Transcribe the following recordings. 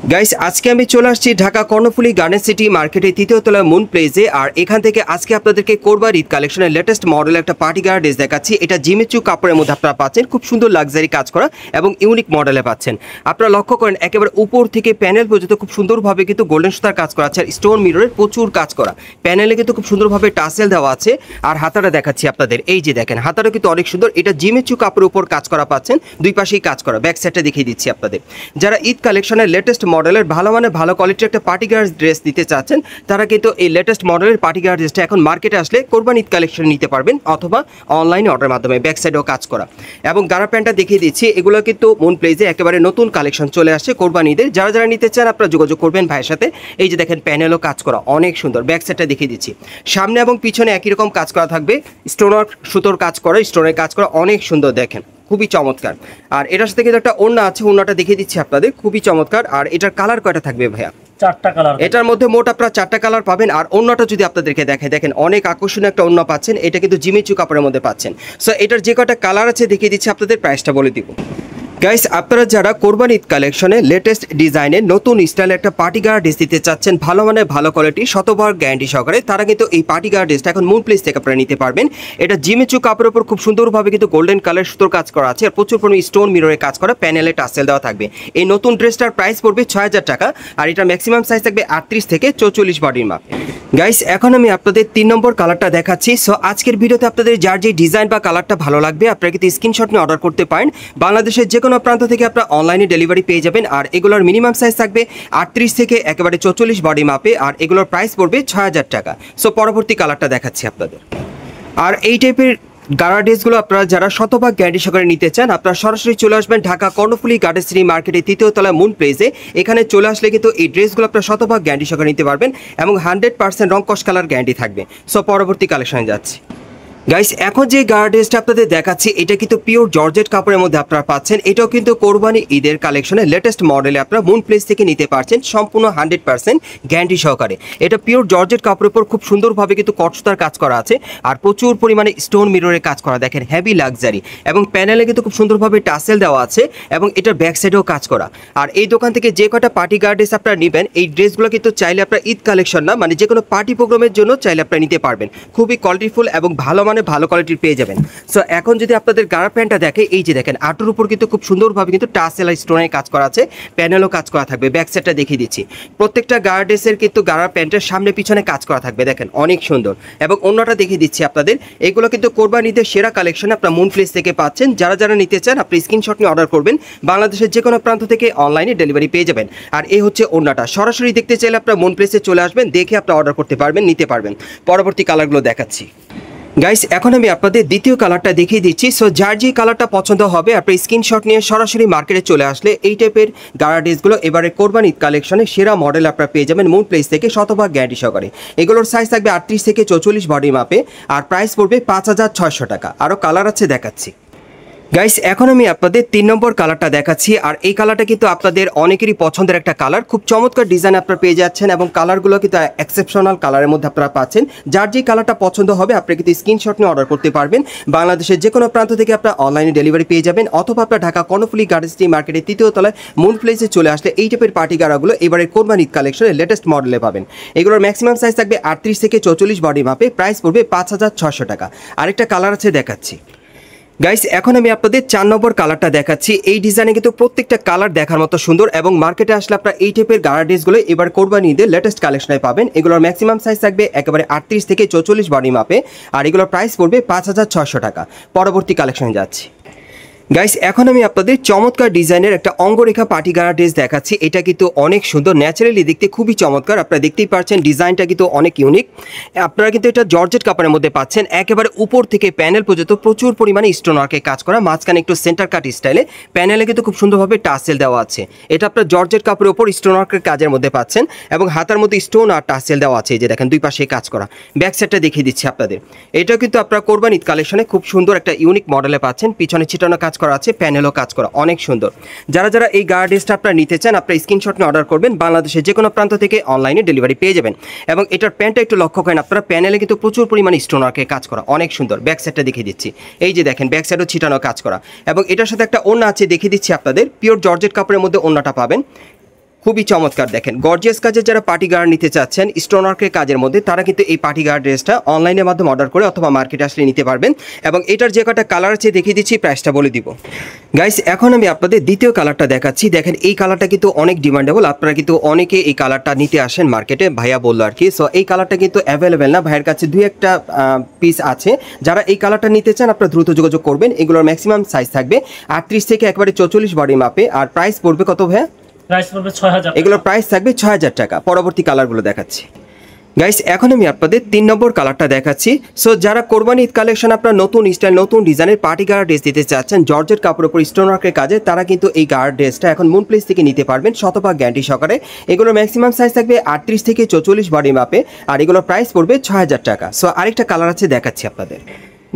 Guys আজকে আমি চলে আসছি ঢাকা কর্ণফুলী গার্ডেন সিটি মার্কেটের তৃতীয় তলায় মুন প্লেসে। আর এখান থেকে আজকে আপনাদেরকে কোরবান ঈদ কালেকশনের লেটেস্ট মডেলের একটা পার্টি গার্ড ড্রেস দেখাচ্ছি। এটা জিমিচু কাপড়ের মধ্যে আপনারা পাচ্ছেন, খুব সুন্দর লাক্সারি কাজ করা এবং ইউনিক মডেলে পাচ্ছেন। আপনারা লক্ষ্য করেন একেবারে উপর থেকে প্যানেল পর্যন্ত খুব সুন্দরভাবে কিন্তু গোল্ডেন সুতার কাজ করা আছে, আর স্টোন মিররের প্রচুর কাজ করা। প্যানেলে কিন্তু খুব সুন্দরভাবে টাসেল দেওয়া আছে। আর হাতাটা দেখাচ্ছি আপনাদের, এই যে দেখেন হাতাটা কিন্তু অনেক সুন্দর। এটা জিমিচু কাপড়ের উপর কাজ করা পাচ্ছেন, দুই পাশেই কাজ করা। ব্যাক সাইডটা দেখিয়ে দিচ্ছি আপনাদের। যারা ঈদ কালেকশনের লেটেস্ট মডেলের ভালো ভালো কোয়ালিটির একটা পার্টি গার্ড ড্রেস নিতে চাচ্ছেন, তারা কিন্তু এই লেটেস্ট মডেলের পার্টি গার্ড ড্রেসটা এখন মার্কেটে আসলে কোরবান ঈদ কালেকশন নিতে পারবেন, অথবা অনলাইনে অর্ডারের মাধ্যমে। ব্যাক সাইডেও কাজ করা এবং গারা প্যান্টটা দেখিয়ে দিচ্ছি। এগুলো কিন্তু মুন প্লেসে একেবারে নতুন কালেকশন চলে আসছে কোরবান ঈদের। যারা যারা নিতে চান আপনারা যোগাযোগ করবেন ভাইয়ের সাথে। এই যে দেখেন প্যানেলও কাজ করা অনেক সুন্দর। ব্যাক সাইডটা দেখিয়ে দিচ্ছি, সামনে এবং পিছনে একই রকম কাজ করা থাকবে। স্টোনার সুতোর কাজ করা, স্টোনের কাজ করা অনেক সুন্দর, দেখেন খুবই চমৎকার। আর এটার সাথে কিন্তু একটা ওড়না আছে, ওড়নাটা দেখিয়ে দিচ্ছি আপনাদের, খুবই চমৎকার। আর এটার কালার কয়টা থাকবে ভাইয়া? চারটা কালার। এটার মধ্যে মোট আপনারা চারটা কালার পাবেন। আর ওড়নাটা যদি আপনাদেরকে দেখে, দেখেন অনেক আকর্ষণীয় একটা ওড়না পাচ্ছেন। এটা কিন্তু জিমিচু কাপড়ের মধ্যে পাচ্ছেন। সো এটার যে কয়টা কালার আছে দেখিয়ে দিচ্ছি আপনাদের, প্রাইসটা বলে দিব। গাইস আপনারা যারা কোরবান ঈদ কালেকশনে লেটেস্ট ডিজাইনের নতুন স্টাইলের একটা পার্টি গার্ড ড্রেস দিতে চাচ্ছেন, ভালো মানে ভালো কোয়ালিটি, শতবার গ্যারান্টি সহকারে, তারা কিন্তু এই পার্টি গার্ড ড্রেসটা এখন মুন প্লেস থেকে আপনারা নিতে পারবেন। এটা জিমিচু কাপড়ের উপর খুব সুন্দরভাবে কিন্তু গোল্ডেন কালার সুতোর কাজ করা আছে, আর প্রচুর পরিমাণে স্টোন মিররের কাজ করা, প্যানেলে টাসেল দেওয়া থাকবে। এই নতুন ড্রেসটার প্রাইস পড়বে ৬০০০ টাকা। আর এটা ম্যাক্সিমাম সাইজ থাকবে ৩৮ থেকে ৪৪ বডির মাপ। গাইস এখন আমি আপনাদের ৩ নম্বর কালারটা দেখাচ্ছি। সো আজকের ভিডিওতে আপনাদের যার যে ডিজাইন বা কালারটা ভালো লাগবে আপনারা কিন্তু স্ক্রিনশট নিয়ে অর্ডার করতে পারেন। বাংলাদেশের যে কোনো প্রান্ত থেকে আপনারা অনলাইনে ডেলিভারি পেয়ে যাবেন। আর এগুলোর মিনিমাম সাইজ থাকবে ৩৮ থেকে একেবারে ৪৪ বডি মাপে। আর এগুলোর প্রাইস পড়বে ৬০০০ টাকা। সো পরবর্তী কালারটা দেখাচ্ছি আপনাদের। আর এই টাইপের গার্ড ড্রেসগুলো আপনারা যারা শতভাগ গ্যারান্টি সহকারে নিতে চান, আপনারা সরাসরি চলে আসবেন ঢাকা কর্ণফুলী গার্ডেন সিটি মার্কেটের তৃতীয় তলায় মুন প্লেসে। এখানে চলে আসলে কিন্তু এই ড্রেসগুলো আপনারা শতভাগ গ্যারান্টি সহকারে নিতে পারবেন এবং 100% রং কস কালার গ্যারান্টি থাকবে। সো পরবর্তী কালেকশনে যাচ্ছি। গাইস এখন যে গার্ড ড্রেসটা আপনাদের দেখাচ্ছি, এটা কিন্তু পিওর জর্জেট কাপড়ের মধ্যে আপনারা পাচ্ছেন। এটাও কিন্তু কোরবানি ঈদের কালেকশনের লেটেস্ট মডেলে আপনারা মুন প্লেস থেকে নিতে পারছেন, সম্পূর্ণ 100% গ্যারান্টি সহকারে। এটা পিওর জর্জেট কাপড়ের উপর খুব সুন্দরভাবে কিন্তু কটসুতার কাজ করা আছে, আর প্রচুর পরিমাণে স্টোন মিররের কাজ করা, দেখেন হেভি লাক্সারি। এবং প্যানেলে কিন্তু খুব সুন্দরভাবে টাসেল দেওয়া আছে এবং এটার ব্যাক সাইডেও কাজ করা। আর এই দোকান থেকে যে কটা পার্টি গার্ড ড্রেস আপনারা নেবেন, এই ড্রেসগুলো কিন্তু চাইলে আপনারা ঈদ কালেকশন না, মানে যে কোনো পার্টি প্রোগ্রামের জন্য চাইলে আপনারা নিতে পারবেন। খুবই কোয়ালিটিফুল এবং ভালো ভালো কোয়ালিটির পেয়ে যাবেন। সো এখন যদি আপনাদের গারা প্যান্টটা দেখে, এই যে দেখেন আটুর উপর কিন্তু খুব সুন্দরভাবে কিন্তু টাসেল আর স্টোনের কাজ করা আছে, প্যানেলও কাজ করা থাকবে। ব্যাক সাইডটা দেখিয়ে দিচ্ছি। প্রত্যেকটা গারা ড্রেসের কিন্তু গারা প্যান্টের সামনে পিছনে কাজ করা থাকবে, দেখেন অনেক সুন্দর। এবং অন্যটা দেখিয়ে দিচ্ছি আপনাদের, এগুলো কিন্তু কোরবান ঈদের সেরা কালেকশন আপনারা মুন প্লেস থেকে পাচ্ছেন। যারা যারা নিতে চান আপনি স্ক্রিনশট নিয়ে অর্ডার করবেন, বাংলাদেশের যে কোনো প্রান্ত থেকে অনলাইনে ডেলিভারি পেয়ে যাবেন। আর এই হচ্ছে অন্যটা, সরাসরি দেখতে চাইলে আপনারা মুন প্লেসে চলে আসবেন, দেখে আপনারা অর্ডার করতে পারবেন, নিতে পারবেন। পরবর্তী কালারগুলো দেখাচ্ছি। গাইস এখন আমি আপনাদের দ্বিতীয় কালারটা দেখিয়ে দিচ্ছি। সো যার যে কালারটা পছন্দ হবে আপনি স্ক্রিনশট নিয়ে সরাসরি মার্কেটে চলে আসলে এই টাইপের গারা ড্রেসগুলো এবারে কোরবান ঈদ কালেকশনের সেরা মডেল আপনারা পেয়ে যাবেন মুন প্লেস থেকে শতভাগ গ্যারান্টি সহকারে। এগুলোর সাইজ থাকবে ৩৮ থেকে ৪৪ বডি মাপে। আর প্রাইস পড়বে ৫৬০০ টাকা। আরও কালার আছে, দেখাচ্ছি। গাইস এখন আমি আপনাদের ৩ নম্বর কালারটা দেখাচ্ছি। আর এই কালারটা কিন্তু আপনাদের অনেকেরই পছন্দের একটা কালার, খুব চমৎকার ডিজাইন আপনারা পেয়ে যাচ্ছেন এবং কালারগুলো কিন্তু এক্সেপশনাল কালারের মধ্যে আপনারা পাচ্ছেন। যার যে কালারটা পছন্দ হবে আপনি কিন্তু স্ক্রিনশট নিয়ে অর্ডার করতে পারবেন। বাংলাদেশের যে কোনো প্রান্ত থেকে আপনারা অনলাইনে ডেলিভারি পেয়ে যাবেন, অথবা আপনার ঢাকা কর্ণফুলী গার্ডেন সিটি মার্কেটের তৃতীয় তলায় মুন প্লেসে চলে আসলে এই টাইপের পার্টি গারাগুলো এবারে কোরবান ঈদ কালেকশনের লেটেস্ট মডেলে পাবেন। এগুলোর ম্যাক্সিমাম সাইজ থাকবে ৩৮ থেকে ৪৪ বডি মাপে। প্রাইস পড়বে ৫৬০০ টাকা। আরেকটা কালার আছে, দেখাচ্ছি। গাইস এখন আমি আপনাদের ৪ নম্বর কালারটা দেখাচ্ছি। এই ডিজাইনে কিন্তু প্রত্যেকটা কালার দেখার মতো সুন্দর এবং মার্কেটে আসলে আপনারা এই টাইপের গারা ড্রেসগুলো এবার কোরবানি ঈদের লেটেস্ট কালেকশনে পাবেন। এগুলোর ম্যাক্সিমাম সাইজ থাকবে একেবারে ৩৮ থেকে ৪৪ বডি মাপে। আর এগুলোর প্রাইস পড়বে ৫৬০০ টাকা। পরবর্তী কালেকশনে যাচ্ছি। গাইস এখন আমি আপনাদের চমৎকার ডিজাইনের একটা অঙ্গরেখা পার্টি গারা ড্রেস দেখাচ্ছি। এটা কিন্তু অনেক সুন্দর, ন্যাচারালি দেখতে খুবই চমৎকার। আপনারা দেখতেই পাচ্ছেন ডিজাইনটা কিন্তু অনেক ইউনিক। আপনারা কিন্তু এটা জর্জেট কাপড়ের মধ্যে পাচ্ছেন, একেবারে উপর থেকে প্যানেল পর্যন্ত প্রচুর পরিমাণে স্টোন ওয়ার্কে কাজ করা, মাঝখানে একটু সেন্টার কাট স্টাইলে, প্যানেলে কিন্তু খুব সুন্দরভাবে টাসেল দেওয়া আছে। এটা আপনার জর্জেট কাপড়ের উপর স্টোন ওয়ার্কের কাজের মধ্যে পাচ্ছেন এবং হাতার মধ্যে স্টোন আর টাসেল দেওয়া আছে, এই যে দেখেন দুই পাশে কাজ করা। ব্যাক সাইডটা দেখিয়ে দিচ্ছি আপনাদের। এটা কিন্তু আপনারা কোরবান ঈদ কালেকশনে খুব সুন্দর একটা ইউনিক মডেলে পাচ্ছেন, পিছনে ছিটানো কাজ করা আছে, প্যানেলও কাজ করা অনেক সুন্দর। যারা যারা এই গার্ড ড্রেসটা আপনারা নিতে চান আপনারা স্ক্রিনশট নিয়ে অর্ডার করবেন, বাংলাদেশের যে কোনো প্রান্ত থেকে অনলাইনে ডেলিভারি পেয়ে যাবেন। এবং এটার প্যান্টটা একটু লক্ষ্য করেন আপনারা, প্যানেলে কিন্তু প্রচুর পরিমাণে স্টোন ওয়ার্কে কাজ করা অনেক সুন্দর। ব্যাক সাইডটা দেখিয়ে দিচ্ছি, এই যে দেখেন ব্যাক সাইডও ছিটানো কাজ করা। এবং এটার সাথে একটা ওড়না আছে, দেখিয়ে দিচ্ছি আপনাদের। পিওর জর্জেট কাপড়ের মধ্যে ওড়নাটা পাবেন, খুবই চমৎকার। দেখেন গর্জিয়াস কাজের যারা পার্টি গার্ড নিতে চাচ্ছেন স্টোন ওয়ার্কের কাজের মধ্যে, তারা কিন্তু এই পার্টি গার্ড ড্রেসটা অনলাইনের মাধ্যমে অর্ডার করে অথবা মার্কেটে আসলে নিতে পারবেন। এবং এটার যে কটা কালার আছে দেখিয়ে দিচ্ছি, প্রাইসটা বলে দিব। গাইস এখন আমি আপনাদের দ্বিতীয় কালারটা দেখাচ্ছি। দেখেন এই কালারটা কিন্তু অনেক ডিমান্ডেবল, আপনারা কিন্তু অনেকে এই কালারটা নিতে আসেন মার্কেটে, ভাইয়া বললো আর কি। সো এই কালারটা কিন্তু অ্যাভেলেবেল না, ভাইয়ের কাছে 2-1টা পিস আছে। যারা এই কালারটা নিতে চান আপনারা দ্রুত যোগাযোগ করবেন। এগুলোর ম্যাক্সিমাম সাইজ থাকবে 38 থেকে একবারে 44 বডি মাপে। আর প্রাইস পড়বে কত ভাইয়া? প্রাইস পড়বে 6000। এগুলোর প্রাইস থাকবে 6000 টাকা। পরবর্তী কালারগুলো দেখাচ্ছি। গাইস এখন আমি আপনাদের 3 নম্বর কালারটা দেখাচ্ছি। সো যারা কোরবানি ঈদ কালেকশন আপনার নতুন স্টাইল নতুন ডিজাইনের পার্টি গার্ড ড্রেস দিতে চাচ্ছেন জর্জেট কাপড়ের উপর স্টোন ওয়ার্কের কাজে, তারা কিন্তু এই গার্ড ড্রেসটা এখন মুন প্লেস থেকে নিতে পারবেন শতভাগ গ্যারান্টি সহকারে। এগুলোর ম্যাক্সিমাম সাইজ থাকবে 38 থেকে 44 বডি মাপে। আর এগুলোর প্রাইস পড়বে 6000 টাকা। সো আরেকটা কালার আছে দেখাচ্ছি আপনাদের।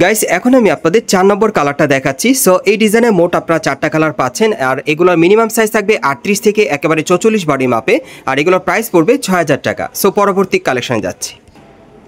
গাইস এখন আমি আপনাদের 4 নম্বর কালারটা দেখাচ্ছি। সো এই ডিজাইনে মোট আপনারা 4টা কালার পাচ্ছেন। আর এগুলোর মিনিমাম সাইজ থাকবে 38 থেকে একেবারে 44 বডি মাপে। আর এগুলোর প্রাইস পড়বে 6000 টাকা। সো পরবর্তী কালেকশনে যাচ্ছি।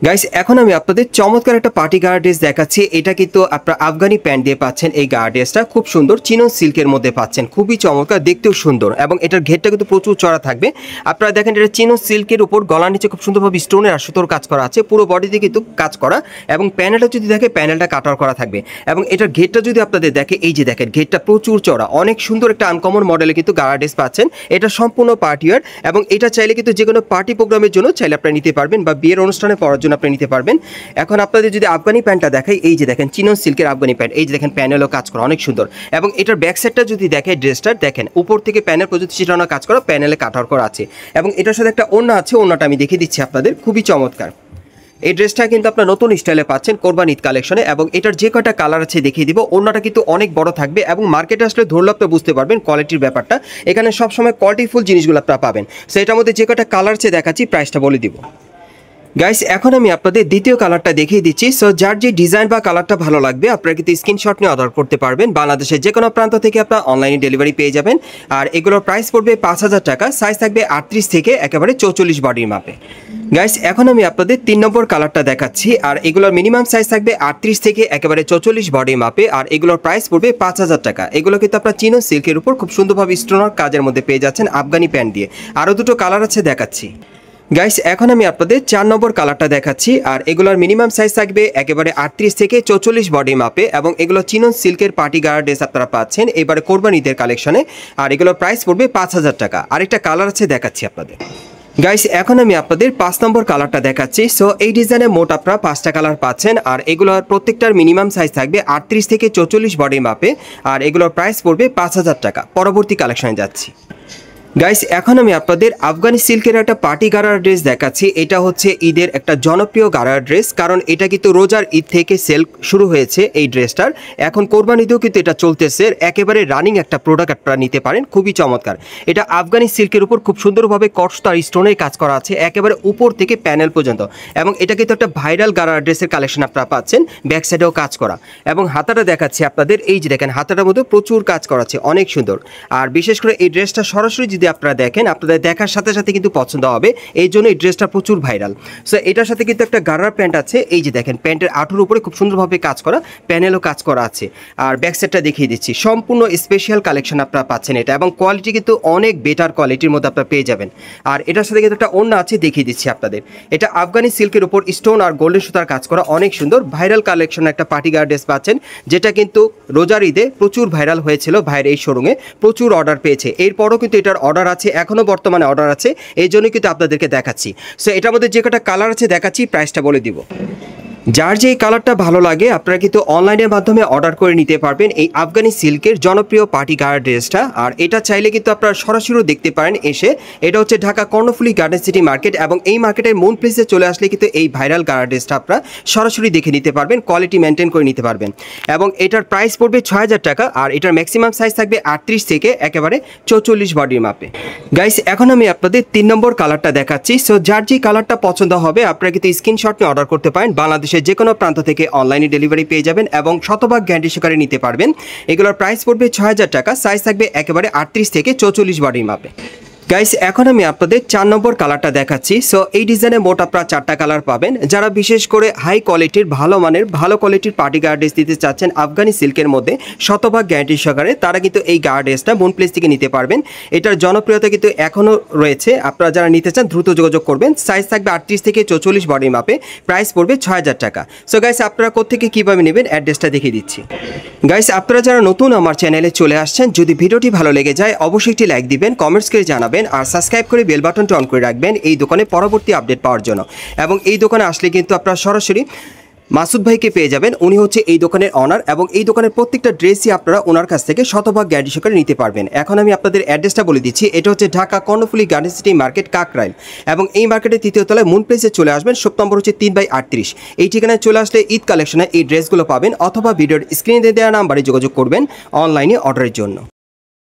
গাইস এখন আমি আপনাদের চমৎকার একটা পার্টি গার্ড ড্রেস দেখাচ্ছি। এটা কিন্তু আপনারা আফগানি প্যান্ট দিয়ে পাচ্ছেন। এই গার্ড ড্রেসটা খুব সুন্দর চিনন সিল্কের মধ্যে পাচ্ছেন, খুবই চমৎকার, দেখতেও সুন্দর। এবং এটার ঘেরটা কিন্তু প্রচুর চড়া থাকবে। আপনারা দেখেন এটা চিনন সিল্কের উপর গলার নিচে খুব সুন্দরভাবে স্টোনের আর সুতোর কাজ করা আছে, পুরো বডিতে কিন্তু কাজ করা। এবং প্যানেলটা যদি দেখে প্যানেলটা কাটার করা থাকবে। এবং এটার ঘেরটা যদি আপনাদের দেখে, এই যে দেখেন ঘেরটা প্রচুর চড়া, অনেক সুন্দর একটা আনকমন মডেলে কিন্তু গার্ড ড্রেস পাচ্ছেন। এটা সম্পূর্ণ পার্টি ওয়্যার এবং এটা চাইলে কিন্তু যে কোনো পার্টি প্রোগ্রামের জন্য চাইলে আপনারা নিতে পারবেন বা বিয়ের অনুষ্ঠানে পরার জন্য আপনি নিতে পারবেন। এখন আপনাদের যদি আফগানি প্যান্টটা দেখাই, এই যে দেখেন চিনন সিল্কের আফগানি প্যান্ট, এই যে দেখেন প্যানেলও কাজ করা অনেক সুন্দর। এবং এটার ব্যাক সাইডটা যদি দেখে ড্রেসটার দেখেন উপর থেকে প্যানেল পর্যন্ত চিটানো কাজ করা, প্যানেলে কাটার করা আছে। এবং এটার সাথে একটা ওড়না আছে, ওড়নাটা আমি দেখিয়ে দিচ্ছি আপনাদের, খুবই চমৎকার। এই ড্রেসটা কিন্তু আপনার নতুন স্টাইলে পাচ্ছেন কোরবানি ঈদ কালেকশনে। এবং এটার যে কয়টা কালার আছে দেখিয়ে দিব। ওড়নাটা কিন্তু অনেক বড় থাকবে এবং মার্কেটে আসলে ধরলে আপনি বুঝতে পারবেন কোয়ালিটির ব্যাপারটা। এখানে সবসময় কোয়ালিটিফুল জিনিসগুলো আপনারা পাবেন। সো এটার মধ্যে যে কয়টা কালার আছে দেখাচ্ছি, প্রাইসটা বলে দিব। গাইস এখন আমি আপনাদের দ্বিতীয় কালারটা দেখিয়ে দিচ্ছি। সো যার যে ডিজাইন বা কালারটা ভালো লাগবে আপনারা কিন্তু স্ক্রিনশট নিয়ে অর্ডার করতে পারবেন। বাংলাদেশের যে কোনো প্রান্ত থেকে আপনারা অনলাইনে ডেলিভারি পেয়ে যাবেন। আর এগুলোর প্রাইস পড়বে 5000 টাকা। সাইজ থাকবে 38 থেকে একেবারে 44 বডির মাপে। গাইস এখন আমি আপনাদের 3 নম্বর কালারটা দেখাচ্ছি। আর এগুলোর মিনিমাম সাইজ থাকবে 38 থেকে একেবারে 44 বডির মাপে। আর এগুলোর প্রাইস পড়বে 5000 টাকা। এগুলো কিন্তু আপনারা চিনো সিল্কের উপর খুব সুন্দরভাবে স্টোনার কাজের মধ্যে পেয়ে যাচ্ছেন আফগানি প্যান্ট দিয়ে। আরও দুটো কালার আছে দেখাচ্ছি। গাইস এখন আমি আপনাদের 4 নম্বর কালারটা দেখাচ্ছি। আর এগুলোর মিনিমাম সাইজ থাকবে একেবারে 38 থেকে 44 বডি মাপে। এবং এগুলো চিনন সিল্কের পার্টি গার্ড ড্রেস আপনারা পাচ্ছেন এবারে কোরবানি ঈদের কালেকশনে। আর এগুলোর প্রাইস পড়বে 5000 টাকা। আরেকটা কালার আছে দেখাচ্ছি আপনাদের। গাইস এখন আমি আপনাদের 5 নম্বর কালারটা দেখাচ্ছি। সো এই ডিজাইনে মোট আপনারা 5টা কালার পাচ্ছেন। আর এগুলোর প্রত্যেকটার মিনিমাম সাইজ থাকবে 38 থেকে 44 বডি মাপে। আর এগুলোর প্রাইস পড়বে 5000 টাকা। পরবর্তী কালেকশনে যাচ্ছি। গাইস এখন আমি আপনাদের আফগানি সিল্কের একটা পার্টি গারার ড্রেস দেখাচ্ছি। এটা হচ্ছে ঈদের একটা জনপ্রিয় গারার ড্রেস, কারণ এটা কিন্তু রোজার ঈদ থেকে সেল শুরু হয়েছে এই ড্রেসটার। এখন কোরবানি ঈদেও কিন্তু এটা চলতেছে, একেবারে রানিং একটা প্রোডাক্ট আপনারা নিতে পারেন, খুবই চমৎকার। এটা আফগানি সিল্কের উপর খুব সুন্দরভাবে কটস আর স্টোনের কাজ করা আছে একেবারে উপর থেকে প্যানেল পর্যন্ত। এবং এটা কিন্তু একটা ভাইরাল গারার ড্রেসের কালেকশন আপনারা পাচ্ছেন, ব্যাক সাইডেও কাজ করা। এবং হাতাটা দেখাচ্ছি আপনাদের, এই যে দেখেন হাতাটার মধ্যে প্রচুর কাজ করা আছে, অনেক সুন্দর। আর বিশেষ করে এই ড্রেসটা সরাসরি যদি আপনারা দেখেন আপনাদের দেখার সাথে সাথে কিন্তু পছন্দ হবে, এই জন্য এই ড্রেসটা প্রচুর ভাইরাল। সো এটার সাথে কিন্তু একটা গারার প্যান্ট আছে, এই যে দেখেন প্যান্টের আঁটুর উপরে খুব সুন্দরভাবে কাজ করা, প্যানেলও কাজ করা আছে। আর ব্যাক সাইডটা দেখিয়ে দিচ্ছি, সম্পূর্ণ স্পেশাল কালেকশন আপনারা পাচ্ছেন এটা। এবং কোয়ালিটি কিন্তু অনেক বেটার কোয়ালিটির মধ্যে আপনারা পেয়ে যাবেন। আর এটার সাথে কিন্তু একটা ওড়না আছে, দেখিয়ে দিচ্ছি আপনাদের। এটা আফগানি সিল্কের উপর স্টোন আর গোল্ডেন সুতার কাজ করা, অনেক সুন্দর ভাইরাল কালেকশন একটা পার্টি গার্ড ড্রেস পাচ্ছেন, যেটা কিন্তু রোজার ঈদে প্রচুর ভাইরাল হয়েছিল। ভাইয়ের এই শোরুমে প্রচুর অর্ডার পেয়েছে, এরপরও কিন্তু এটার অর্ডার আছে, এখনও বর্তমানে অর্ডার আছে, এই জন্যই কিন্তু আপনাদেরকে দেখাচ্ছি। সো এটার মধ্যে যে কটা কালার আছে দেখাচ্ছি, প্রাইসটা বলে দিব। যার যে কালারটা ভালো লাগে আপনারা কিন্তু অনলাইনের মাধ্যমে অর্ডার করে নিতে পারবেন এই আফগানি সিল্কের জনপ্রিয় পার্টি গার্ড ড্রেসটা। আর এটা চাইলে কিন্তু আপনারা সরাসরি দেখতে পারেন এসে। এটা হচ্ছে Dhaka Karnaphuli garden city market, এবং এই মার্কেটের মূল প্লেসে চলে আসলে কিন্তু এই ভাইরাল গার্ড ড্রেসটা আপনারা সরাসরি দেখে নিতে পারবেন, কোয়ালিটি মেনটেন করে নিতে পারবেন। এবং এটার প্রাইস পড়বে 6000 টাকা। আর এটার ম্যাক্সিমাম সাইজ থাকবে 38 থেকে একেবারে 44 বডির মাপে। গাইস এখন আমি আপনাদের 3 নম্বর কালারটা দেখাচ্ছি। সো যার যে কালারটা পছন্দ হবে আপনারা কিন্তু স্ক্রিনশট নিয়ে অর্ডার করতে পারেন। বাংলাদেশ যে কোনো প্রান্ত থেকে অনলাইনে ডেলিভারি পেয়ে যাবেন এবং শতভাগ গ্যারান্টি সহকারে নিতে পারবেন। এগুলোর প্রাইস পড়বে 6000 টাকা। সাইজ থাকবে একেবারে 38 থেকে 44 বডির মাপে। গাইস এখন আমি আপনাদের 4 নম্বর কালারটা দেখাচ্ছি। সো এই ডিজাইনে মোট আপনারা 4টা কালার পাবেন। যারা বিশেষ করে হাই কোয়ালিটির ভালো মানের ভালো কোয়ালিটির পার্টি গার্ড ড্রেস দিতে চাচ্ছেন আফগানি সিল্কের মধ্যে শতভাগ গ্যারান্টি সহকারে, তারা কিন্তু এই গার্ড ড্রেসটা মুনপ্লেস থেকে নিতে পারবেন। এটার জনপ্রিয়তা কিন্তু এখনও রয়েছে। আপনারা যারা নিতে চান দ্রুত যোগাযোগ করবেন। সাইজ থাকবে 38 থেকে 44 বডির মাপে, প্রাইস পড়বে 6000 টাকা। সো গাইস আপনারা কোত্থেকে কীভাবে নেবেন অ্যাড্রেসটা দেখিয়ে দিচ্ছি। গাইস আপনারা যারা নতুন আমার চ্যানেলে চলে আসছেন, যদি ভিডিওটি ভালো লেগে যায় অবশ্যই একটি লাইক দিবেন, কমেন্টস করে জানাবেন আর সাবস্ক্রাইব করে বেল বাটনটা অন করে রাখবেন এই দোকানে পরবর্তী আপডেট পাওয়ার জন্য। এবং এই দোকানে আসলে কিন্তু আপনারা সরাসরি মাসুদ ভাইকে পেয়ে যাবেন। উনি হচ্ছে এই দোকানের অনার এবং এই দোকানের প্রত্যেকটা ড্রেসই আপনারা ওনার কাছ থেকে শতভাগ গ্যারান্টি সহকারে নিতে পারবেন। এখন আমি আপনাদের অ্যাড্রেসটা বলে দিচ্ছি। এটা হচ্ছে Dhaka Karnaphuli garden city market Kakrail, এবং এই মার্কেটের 3য় তলায় মুনপ্লেসে চলে আসবেন। শপ নম্বর হচ্ছে 3/38। এই ঠিকানায় চলে আসলে ঈদ কালেকশনে এই ড্রেসগুলো পাবেন, অথবা ভিডিওর স্ক্রিনে দেওয়া নাম্বারে যোগাযোগ করবেন অনলাইনে অর্ডারের জন্য।